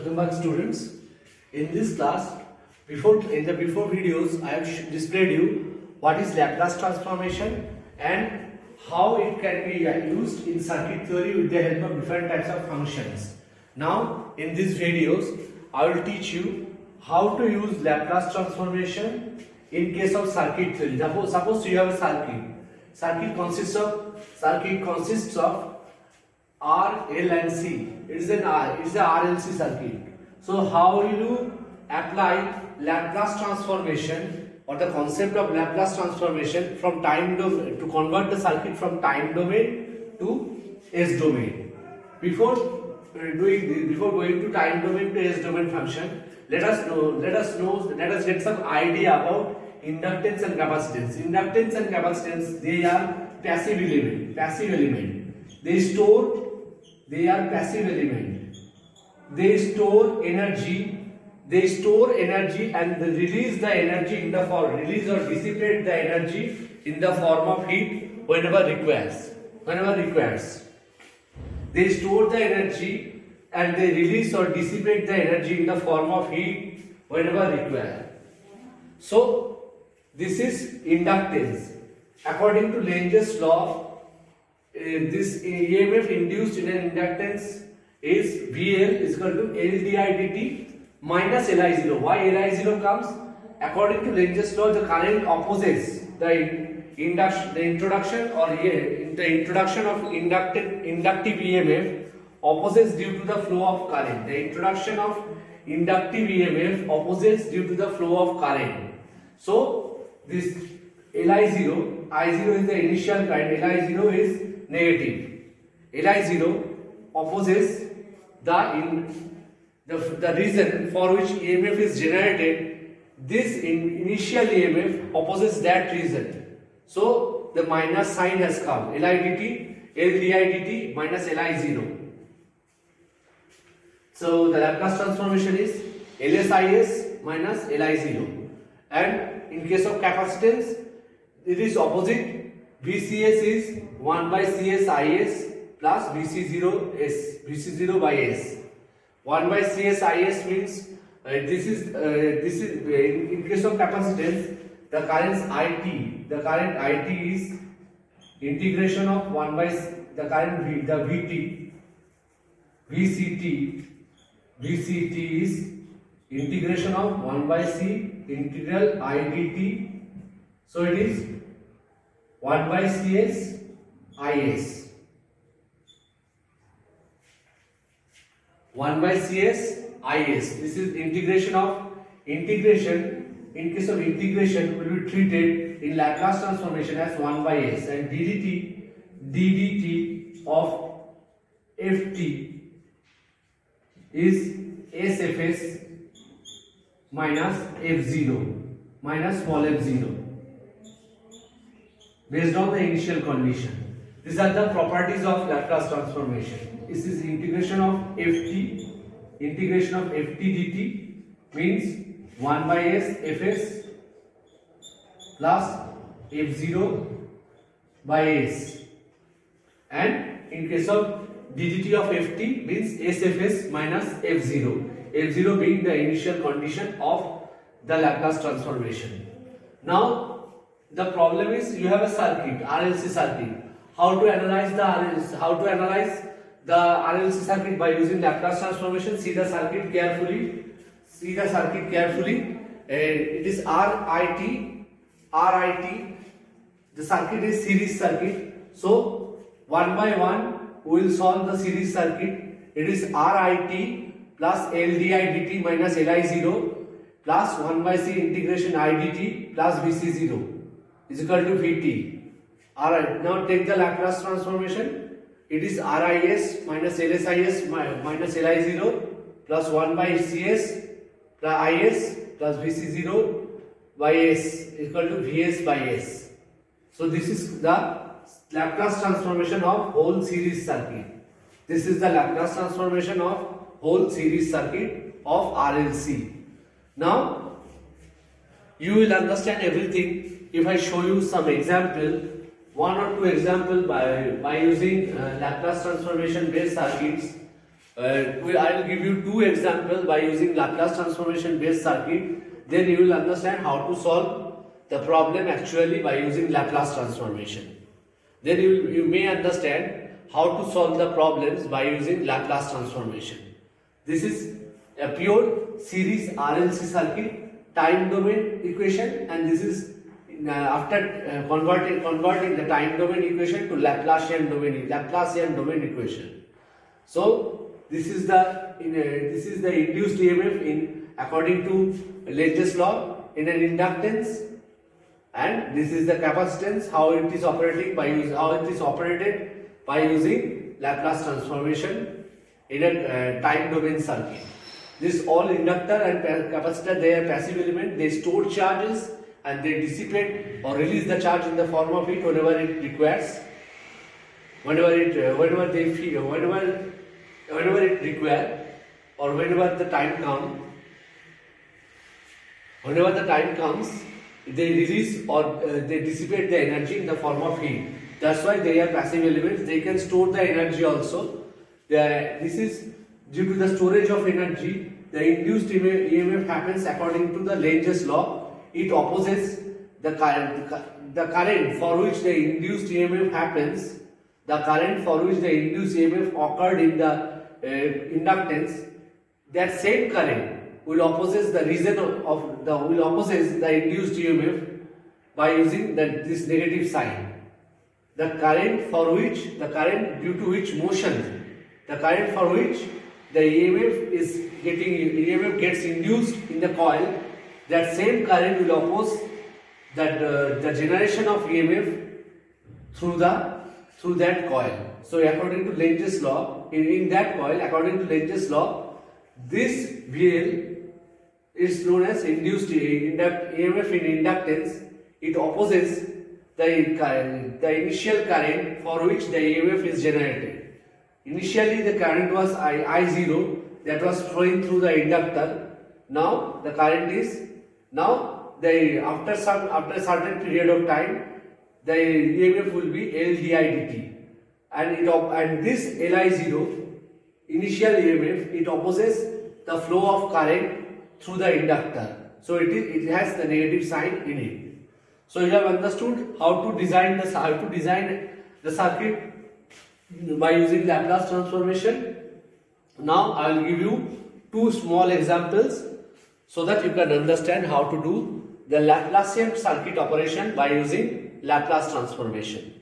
Welcome back, students. In this class, in the before videos, I have displayed you what is Laplace transformation and how it can be used in circuit theory with the help of different types of functions. Now, in these videos, I will teach you how to use Laplace transformation in case of circuit theory. Suppose you have a circuit. Circuit consists of R, L and C. It is an RLC circuit. So how will you apply Laplace transformation or the concept of Laplace transformation from time domain to convert the circuit from time domain to S domain? Before going to time domain to S domain function, let us get some idea about inductance and capacitance. Inductance and capacitance, they are passive element. They are passive element. They store energy and they release the energy in the form, release or dissipate the energy in the form of heat whenever requires. They store the energy and they release or dissipate the energy in the form of heat whenever required. So this is inductance. According to Lentz's law, this EMF induced in an inductance is VL is equal to L di dt minus Li0. Why Li0 comes? According to Lentz's law, the current opposes the introduction of inductive EMF opposes due to the flow of current. The introduction of inductive EMF opposes due to the flow of current. So this Li0, I0 is the initial current, Li0 is negative. Li0 opposes the reason for which EMF is generated. This initial EMF opposes that reason. So the minus sign has come. L di dt minus Li0. So the Laplace transformation is LSIS minus Li0. And in case of capacitance, it is opposite. VCS is 1 by CS IS plus VC0 by S. 1 by CS IS means this is in case of capacitance, the current IT is integration of 1 by the current the VT. VCT is integration of 1 by C integral I dt. So it is 1 by CS IS. 1 by CS IS. This is integration. In case of integration, will be treated in Laplace transformation as 1 by S, and ddt of ft is SFS minus f0 minus small f0 based on the initial condition. These are the properties of Laplace transformation. This is integration of ft dt means 1 by S Fs plus f0 by S, and in case of ddt of ft means SFS minus f0 being the initial condition of the Laplace transformation. Now the problem is you have a circuit, RLC circuit. How to analyze the RLC circuit by using Laplace transformation? See the circuit carefully. It is RIT. The circuit is series circuit. So one by one we will solve the series circuit. It is RIT plus L di dt minus Li0 plus 1 by C integration I dt plus Vc0 is equal to Vt. Alright, now take the Laplace transformation. It is RIS minus LSIS minus Li0 plus 1 by CS plus IS plus Vc0 by S is equal to Vs by S. So this is the Laplace transformation of whole series circuit. This is the Laplace transformation of whole series circuit of RLC. Now you will understand everything if I show you some example, one or two example by using Laplace transformation based circuits. I will give you two examples by using Laplace transformation based circuit. Then you will understand how to solve the problem actually by using Laplace transformation. Then you may understand how to solve the problems by using Laplace transformation. This is a pure series RLC circuit, time domain equation, and this is after converting the time domain equation to Laplacian domain equation. So this is the induced EMF in according to Lentz's law in an inductance, and this is the capacitance, how it is operated by using Laplace transformation in a time domain circuit. This all inductor and capacitor, they are passive element. They store charges and they dissipate or release the charge in the form of heat whenever it requires, whenever it requires, or whenever the time comes, they release or they dissipate the energy in the form of heat. That's why they are passive elements. They can store the energy also. This is due to the storage of energy. The induced EMF happens according to the Lentz's law. It opposes the current for which the induced EMF happens. The current for which the induced EMF occurred in the inductance, that same current will opposes the induced EMF by using this negative sign. The current due to which the EMF gets induced in the coil, that same current will oppose the generation of EMF through that coil. So according to Lentz's law, in that coil, according to Lentz's law, this VL is known as induced EMF in inductance. It opposes the initial current for which the EMF is generated. Initially the current was I0 that was flowing through the inductor. Now the current is after a certain period of time, the EMF will be L di dt, and this Li0 initial EMF, it opposes the flow of current through the inductor. So it has the negative sign in it. So you have understood how to design the circuit by using Laplace transformation. Now I will give you two small examples so that you can understand how to do the Laplacian circuit operation by using Laplace transformation.